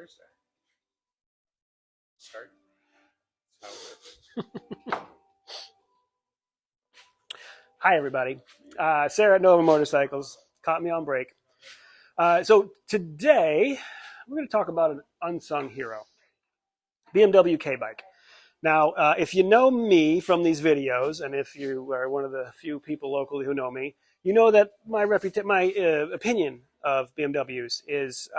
Thursday. Start. That's how it works. Hi, everybody. Sarah at Nova Motorcycles caught me on break. So today, we're going to talk about an unsung hero, BMW K bike. Now, if you know me from these videos, and if you are one of the few people locally who know me, you know that my opinion of BMWs is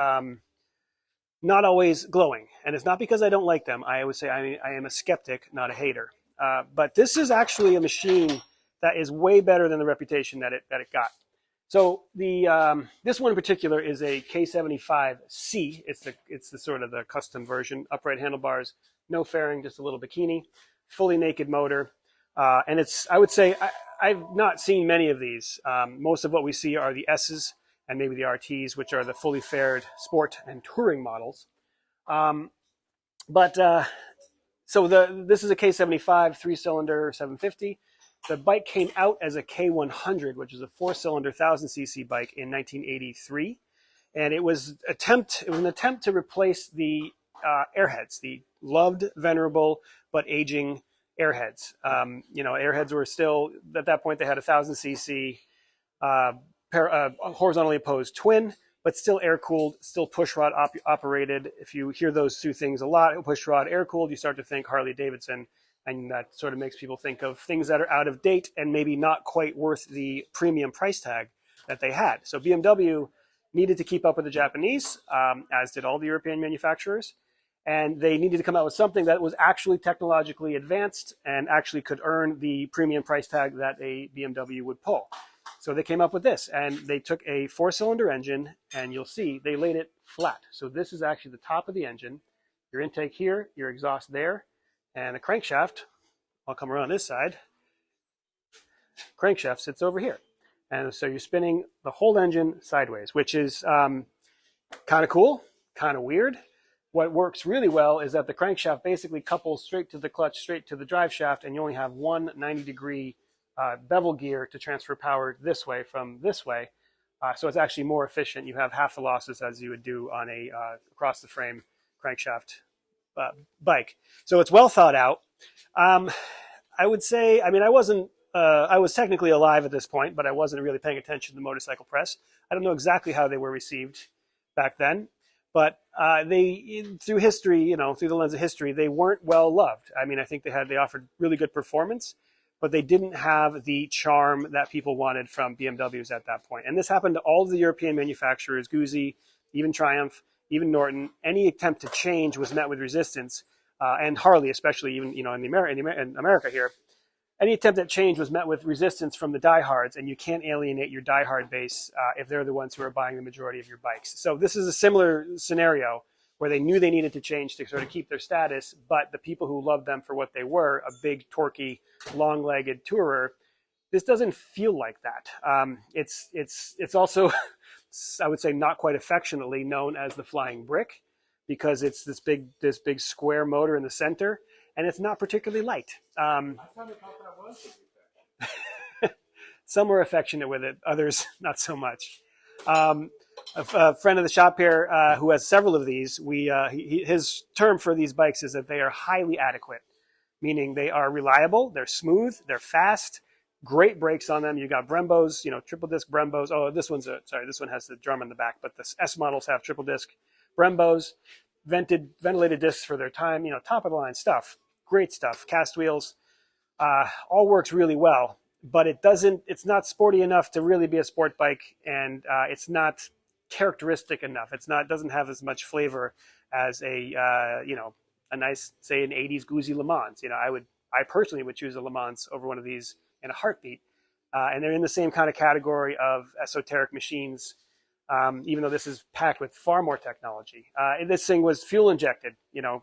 not always glowing. And it's not because I don't like them. I always say I am a skeptic, not a hater. But this is actually a machine that is way better than the reputation that it got. So this one in particular is a K75 C. It's the sort of the custom version, upright handlebars, no fairing, just a little bikini, fully naked motor, and I would say I've not seen many of these. Most of what we see are the S's and maybe the RTs, which are the fully faired sport and touring models. So this is a K75 3-cylinder 750. The bike came out as a K100, which is a 4-cylinder 1000cc bike in 1983, and it was an attempt to replace the airheads, the loved, venerable but aging airheads. Airheads were still at that point they had a 1000cc horizontally opposed twin, but still air cooled, still push rod operated. If you hear those two things a lot, push rod, air cooled, you start to think Harley Davidson. And that sort of makes people think of things that are out of date and maybe not quite worth the premium price tag that they had. So BMW needed to keep up with the Japanese, as did all the European manufacturers. And they needed to come out with something that was actually technologically advanced and actually could earn the premium price tag that a BMW would pull. So they came up with this, and they took a 4-cylinder engine, and you'll see they laid it flat. So this is actually the top of the engine, your intake here, your exhaust there, and the crankshaft, I'll come around this side, crankshaft sits over here. And so you're spinning the whole engine sideways, which is kind of cool, kind of weird. What works really well is that the crankshaft basically couples straight to the clutch, straight to the drive shaft, and you only have one 90-degree bevel gear to transfer power this way from this way. So it's actually more efficient. You have half the losses as you would do on a across-the-frame crankshaft bike. So it's well thought out. I would say, I was technically alive at this point, but I wasn't really paying attention to the motorcycle press. I don't know exactly how they were received back then, but through history, through the lens of history, they weren't well loved. I think they offered really good performance, but they didn't have the charm that people wanted from BMWs at that point. And this happened to all of the European manufacturers, Guzzi, even Triumph, even Norton. Any attempt to change was met with resistance, and Harley, especially, even in America here, any attempt at change was met with resistance from the diehards, and you can't alienate your diehard base if they're the ones who are buying the majority of your bikes. So this is a similar scenario where they knew they needed to change to sort of keep their status, but the people who loved them for what they were, a big, torquey, long-legged tourer, this doesn't feel like that. It's also, I would say, not quite affectionately known as the flying brick, because it's this big square motor in the center, and it's not particularly light. I kind of thought that was to be fair. Some were affectionate with it, others not so much. A friend of the shop here who has several of these, his term for these bikes is that they are highly adequate, meaning they are reliable, they're smooth, they're fast, great brakes on them. You got Brembos, triple disc Brembos. Oh, this one has the drum in the back, but the S models have triple disc Brembos, ventilated discs for their time, top of the line stuff, great stuff, cast wheels, all works really well, but it's not sporty enough to really be a sport bike, and it's not characteristic enough. It doesn't have as much flavor as a nice, say, an 80s Guzzi Le Mans. I personally would choose a Le Mans over one of these in a heartbeat. And they're in the same kind of category of esoteric machines, even though this is packed with far more technology. This thing was fuel injected,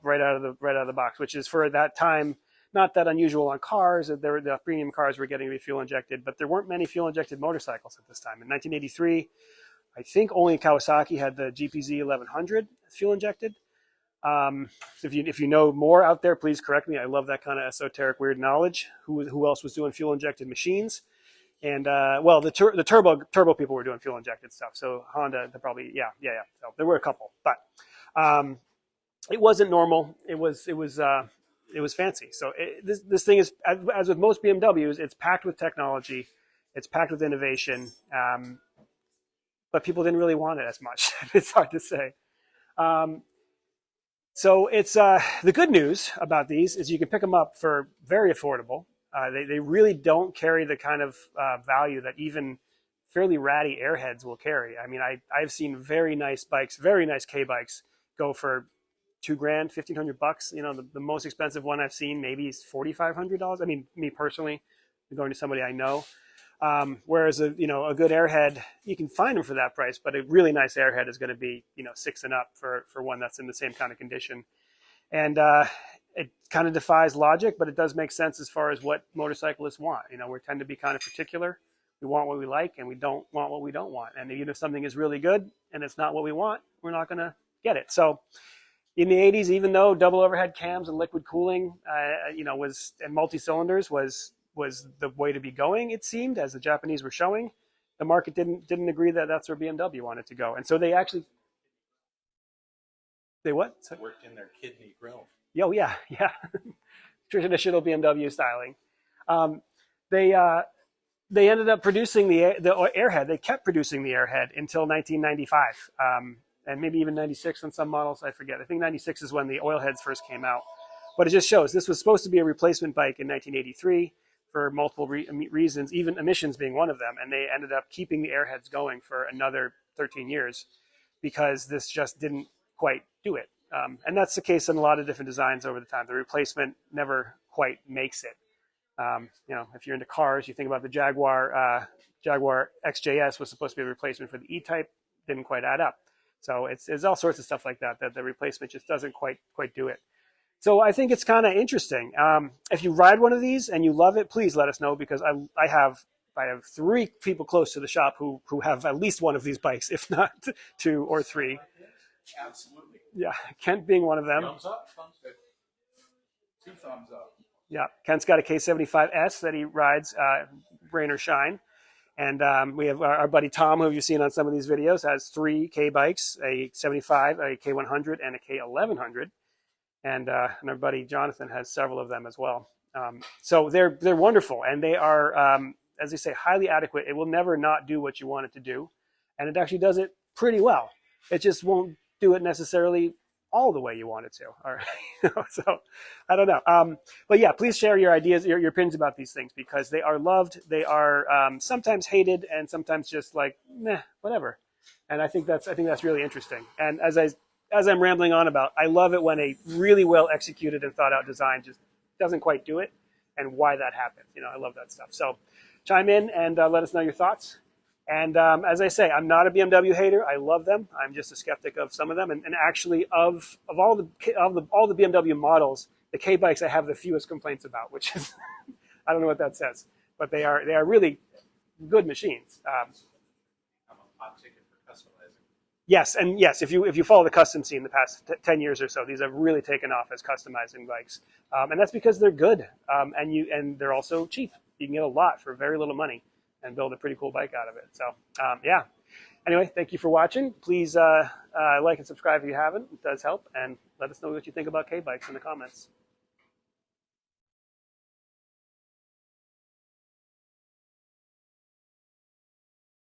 right out of the box, which is for that time not that unusual on cars. The premium cars were getting to be fuel injected, but there weren't many fuel injected motorcycles at this time. In 1983, I think only Kawasaki had the GPZ 1100 fuel injected. So if you know more out there, please correct me. I love that kind of esoteric, weird knowledge. Who else was doing fuel injected machines? And the turbo people were doing fuel injected stuff. So Honda, probably, yeah. So there were a couple, but it wasn't normal. It was fancy. So this thing is, as with most BMWs, it's packed with technology, it's packed with innovation, but people didn't really want it as much. It's hard to say. So it's the good news about these is you can pick them up for very affordable. They really don't carry the kind of value that even fairly ratty airheads will carry. I mean, I've seen very nice bikes, very nice K bikes, go for $2,000, $1,500. You know, the most expensive one I've seen maybe is $4,500. I mean, me personally, going to somebody I know. Whereas a good airhead, you can find them for that price, but a really nice airhead is going to be $6,000 and up for one that's in the same kind of condition. And it kind of defies logic, but it does make sense as far as what motorcyclists want. We tend to be kind of particular. We want what we like, and we don't want what we don't want. And even if something is really good and it's not what we want, we're not going to get it. So in the 80s, even though double overhead cams and liquid cooling, and multi-cylinders was the way to be going, it seemed, as the Japanese were showing, the market didn't agree that that's where BMW wanted to go. And so they actually, they what? Worked in their kidney grill. Oh, yeah. Traditional BMW styling. They ended up producing the Airhead. They kept producing the Airhead until 1995, and maybe even 96 on some models. I forget. I think 96 is when the oil heads first came out. But it just shows this was supposed to be a replacement bike in 1983 for multiple reasons, even emissions being one of them. And they ended up keeping the Airheads going for another 13 years because this just didn't quite do it. And that's the case in a lot of different designs over the time. The replacement never quite makes it. If you're into cars, you think about the Jaguar XJS was supposed to be a replacement for the E-Type, didn't quite add up. So it's all sorts of stuff like that the replacement just doesn't quite do it. So I think it's kind of interesting. If you ride one of these and you love it, please let us know, because I have 3 people close to the shop who have at least one of these bikes, if not 2 or 3. Absolutely. Yeah, Kent being one of them. Thumbs up. 2 thumbs up. Yeah, Kent's got a K75 S that he rides, rain or shine. And we have our buddy Tom, who you've seen on some of these videos, has 3 K bikes, a 75, a K100, and a K1100. And our buddy Jonathan has several of them as well. So they're wonderful, and they are, as they say, highly adequate. It will never not do what you want it to do, and it actually does it pretty well. It just won't do it necessarily all the way you want it to. All right. So I don't know. But yeah, please share your ideas, your opinions about these things, because they are loved. They are sometimes hated, and sometimes just like, meh, whatever. And I think that's really interesting. And as I'm rambling on about, I love it when a really well executed and thought out design just doesn't quite do it, and why that happens. I love that stuff. So chime in and let us know your thoughts. And as I say, I'm not a BMW hater. I love them. I'm just a skeptic of some of them. And actually, of all the BMW models, the K bikes I have the fewest complaints about, which is I don't know what that says, but they are really good machines. I'm a hot ticket for customizing. Yes, and yes, if you follow the custom scene the past 10 years or so, these have really taken off as customizing bikes, and that's because they're good, and they're also cheap. You can get a lot for very little money and build a pretty cool bike out of it. So yeah. Anyway, thank you for watching. Please like and subscribe if you haven't. It does help, and let us know what you think about K bikes in the comments.